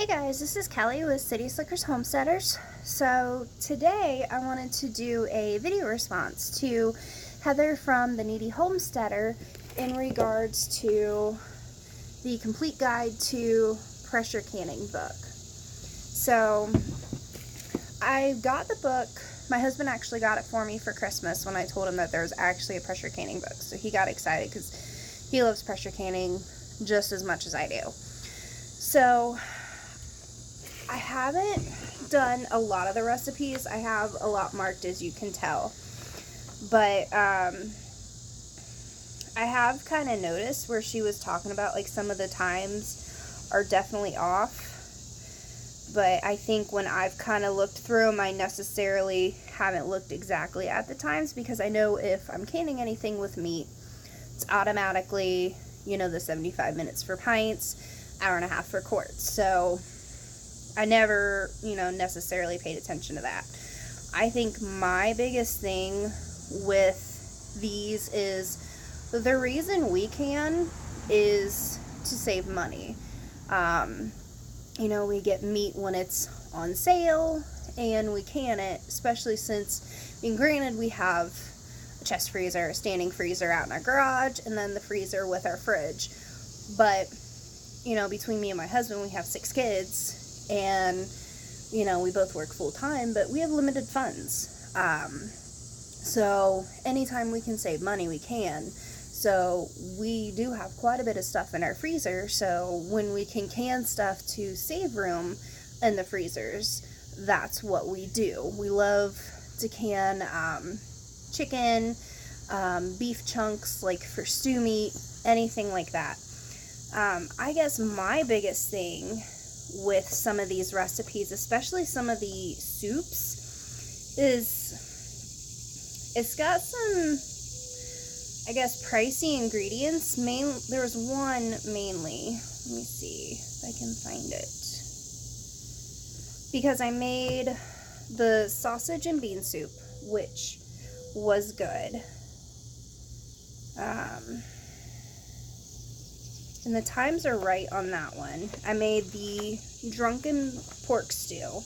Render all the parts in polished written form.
Hey guys, this is Kelly with City Slickers Homesteaders. So today I wanted to do a video response to Heather from the Kneady Homesteader in regards to the complete guide to pressure canning book. So I got the book. My husband actually got it for me for Christmas when I told him that there was actually a pressure canning book. So he got excited because he loves pressure canning just as much as I do. So I haven't done a lot of the recipes. I have a lot marked, as you can tell. But I have kind of noticed where she was talking about like some of the times are definitely off. But I think when I've kind of looked through them, I necessarily haven't looked exactly at the times, because I know if I'm canning anything with meat, it's automatically, you know, the 75 minutes for pints, hour and a half for quarts. So I never, you know, necessarily paid attention to that. I think my biggest thing with these is the reason we can is to save money. You know, we get meat when it's on sale and we can it, especially since, I mean, granted, we have a chest freezer, a standing freezer out in our garage, and then the freezer with our fridge. But, you know, between me and my husband, we have 6 kids. And, you know, we both work full time, but we have limited funds. So anytime we can save money, we can. So we do have quite a bit of stuff in our freezer. So when we can stuff to save room in the freezers, that's what we do. We love to can chicken, beef chunks, like for stew meat, anything like that. I guess my biggest thing with some of these recipes, especially some of the soups, is it's got some, I guess, pricey ingredients. There was one mainly, let me see if I can find it, because I made the sausage and bean soup, which was good. And the times are right on that one. I made the Drunken pork stew. I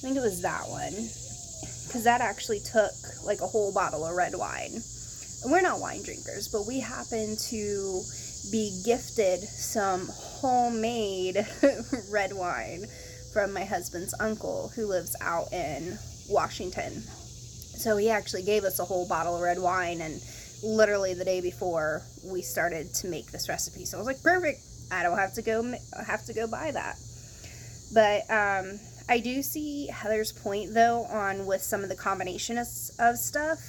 think it was that one, because that actually took like a whole bottle of red wine. And we're not wine drinkers, but we happen to be gifted some homemade red wine from my husband's uncle, who lives out in Washington. So he actually gave us a whole bottle of red wine, and literally the day before we started to make this recipe. So I was like, perfect, I don't have to go buy that. But I do see Heather's point though on with some of the combination of stuff,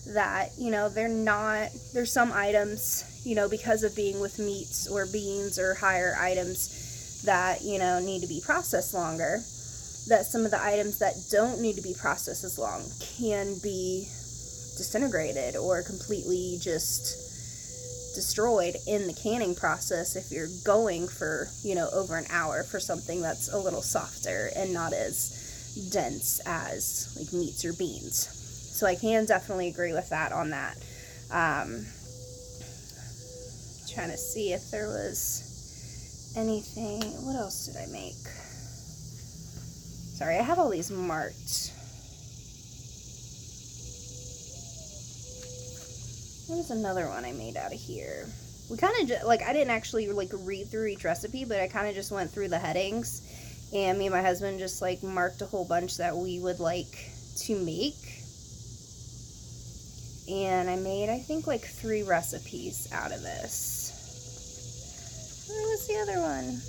that, you know, there's some items, you know, because of being with meats or beans or higher items that, you know, need to be processed longer, that some of the items that don't need to be processed as long can be disintegrated or completely just destroyed in the canning process if you're going for, you know, over an hour for something that's a little softer and not as dense as like meats or beans. So I can definitely agree with that on that. Trying to see if there was anything. What else did I make? Sorry, I have all these marked. There's another one I made out of here. We kind of just, like, I didn't actually, like, read through each recipe, but I kind of just went through the headings, and me and my husband just, like, marked a whole bunch that we would like to make. And I made, I think, like, 3 recipes out of this. Where was the other one?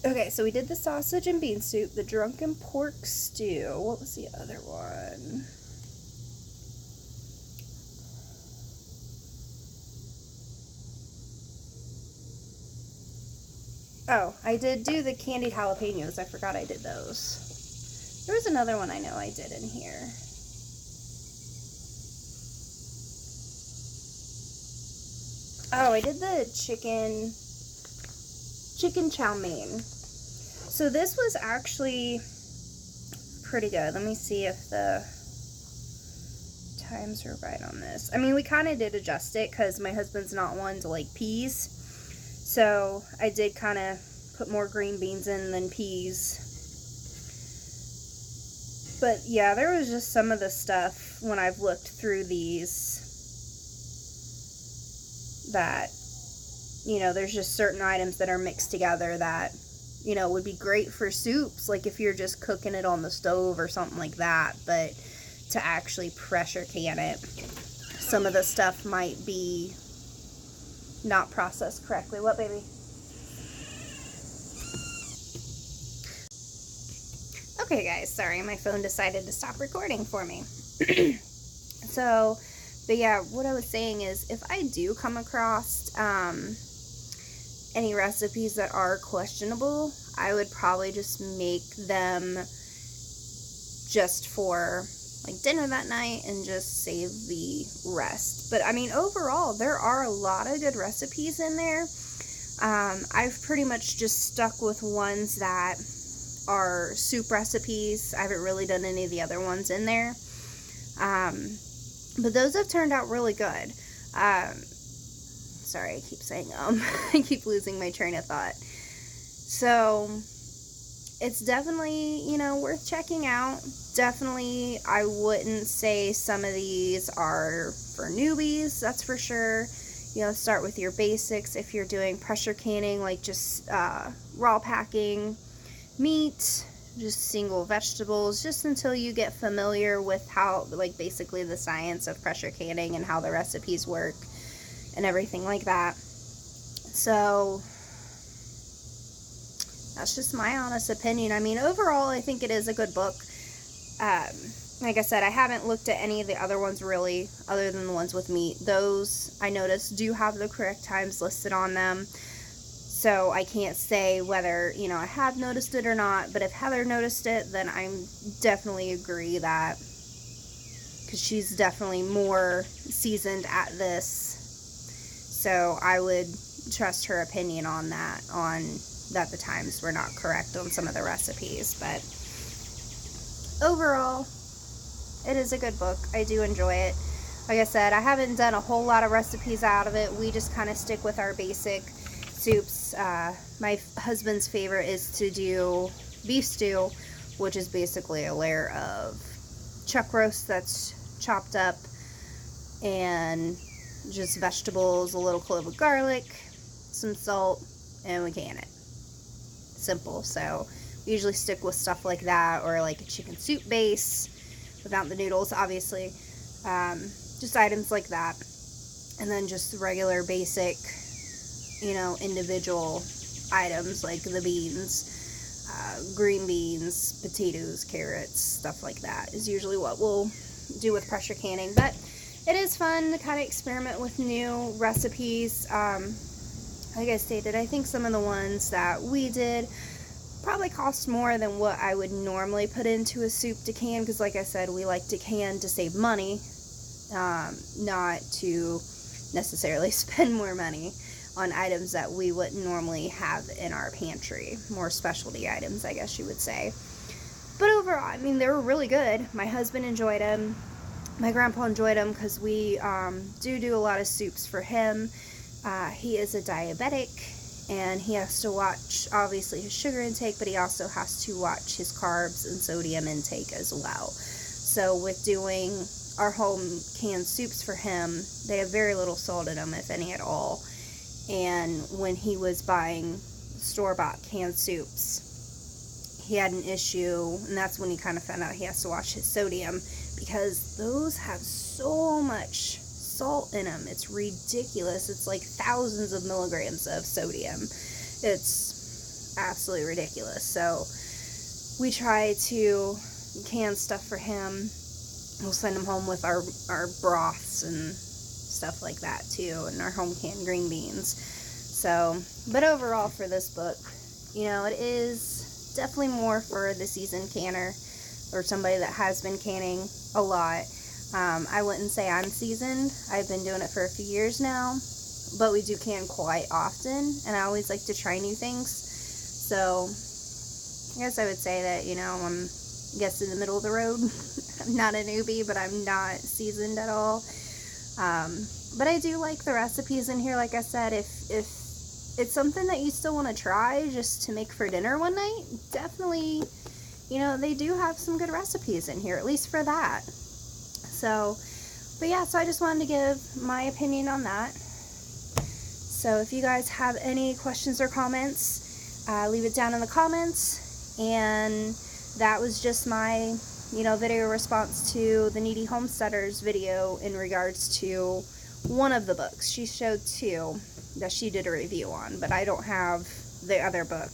Okay, so we did the sausage and bean soup, the Drunken pork stew. What was the other one? Oh, I did do the candied jalapenos. I forgot I did those. There was another one I know I did in here. Oh, I did the chicken chow mein. So this was actually pretty good. Let me see if the times are right on this. I mean, we kind of did adjust it because my husband's not one to like peas. So I did kind of put more green beans in than peas. But yeah, there was just some of the stuff when I've looked through these that, you know, there's just certain items that are mixed together that, you know, would be great for soups, like if you're just cooking it on the stove or something like that. But to actually pressure can it, some of the stuff might be not processed correctly. What, baby? Okay, guys, sorry, my phone decided to stop recording for me. So, but yeah, what I was saying is, if I do come across any recipes that are questionable, I would probably just make them just for like dinner that night and just save the rest. But I mean, overall, there are a lot of good recipes in there. I've pretty much just stuck with ones that are soup recipes. I haven't really done any of the other ones in there. But those have turned out really good. Sorry, I keep saying I keep losing my train of thought. So it's definitely, you know, worth checking out. Definitely, I wouldn't say some of these are for newbies, that's for sure. You know, start with your basics if you're doing pressure canning, like just raw packing meat, just single vegetables, just until you get familiar with how, like, basically the science of pressure canning and how the recipes work and everything like that. So that's just my honest opinion. I mean, overall, I think it is a good book. Like I said, I haven't looked at any of the other ones really, other than the ones with meat. Those, I noticed, do have the correct times listed on them. So I can't say whether, you know, I have noticed it or not. But if Heather noticed it, then I definitely agree that, because she's definitely more seasoned at this. So I would trust her opinion on that, that the times were not correct on some of the recipes. But overall, it is a good book. I do enjoy it. Like I said, I haven't done a whole lot of recipes out of it. We just kind of stick with our basic soups. My husband's favorite is to do beef stew, which is basically a layer of chuck roast that's chopped up and just vegetables, a little clove of garlic, some salt, and we can it. Simple. So we usually stick with stuff like that, or like a chicken soup base without the noodles, obviously. Just items like that. And then just regular basic, you know, individual items like the beans, green beans, potatoes, carrots, stuff like that is usually what we'll do with pressure canning. But it is fun to kind of experiment with new recipes. Like I stated, I think some of the ones that we did probably cost more than what I would normally put into a soup to can, because like I said, we like to can to save money, not to necessarily spend more money on items that we wouldn't normally have in our pantry. More specialty items, I guess you would say. But overall, I mean, they were really good. My husband enjoyed them. My grandpa enjoyed them because we do a lot of soups for him. He is a diabetic, and he has to watch, obviously, his sugar intake, but he also has to watch his carbs and sodium intake as well. So with doing our home canned soups for him, they have very little salt in them, if any at all. And when he was buying store-bought canned soups, he had an issue, and that's when he kind of found out he has to watch his sodium, because those have so much salt in them. It's ridiculous. It's like thousands of milligrams of sodium. It's absolutely ridiculous. So we try to can stuff for him. We'll send him home with our broths and stuff like that too, and our home canned green beans. So, but overall for this book, you know, it is definitely more for the seasoned canner or somebody that has been canning a lot. I wouldn't say I'm seasoned. I've been doing it for a few years now, but we do can quite often, and I always like to try new things. So I guess I would say that, you know, I'm, I guess, in the middle of the road. I'm not a newbie, but I'm not seasoned at all. But I do like the recipes in here. Like I said, if it's something that you still want to try just to make for dinner one night, definitely, you know, they do have some good recipes in here, at least for that. So, but yeah, so I just wanted to give my opinion on that. So if you guys have any questions or comments, leave it down in the comments. And that was just my, you know, video response to the Kneady Homesteader's video in regards to one of the books. She showed two that she did a review on, but I don't have the other book.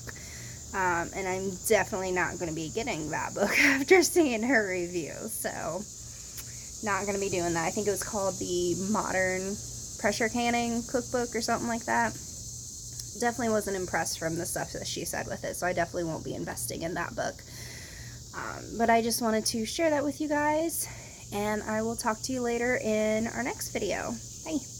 And I'm definitely not going to be getting that book after seeing her review. So, not going to be doing that. I think it was called the Modern Pressure Canning Cookbook or something like that. Definitely wasn't impressed from the stuff that she said with it, so I definitely won't be investing in that book. But I just wanted to share that with you guys, and I will talk to you later in our next video. Bye!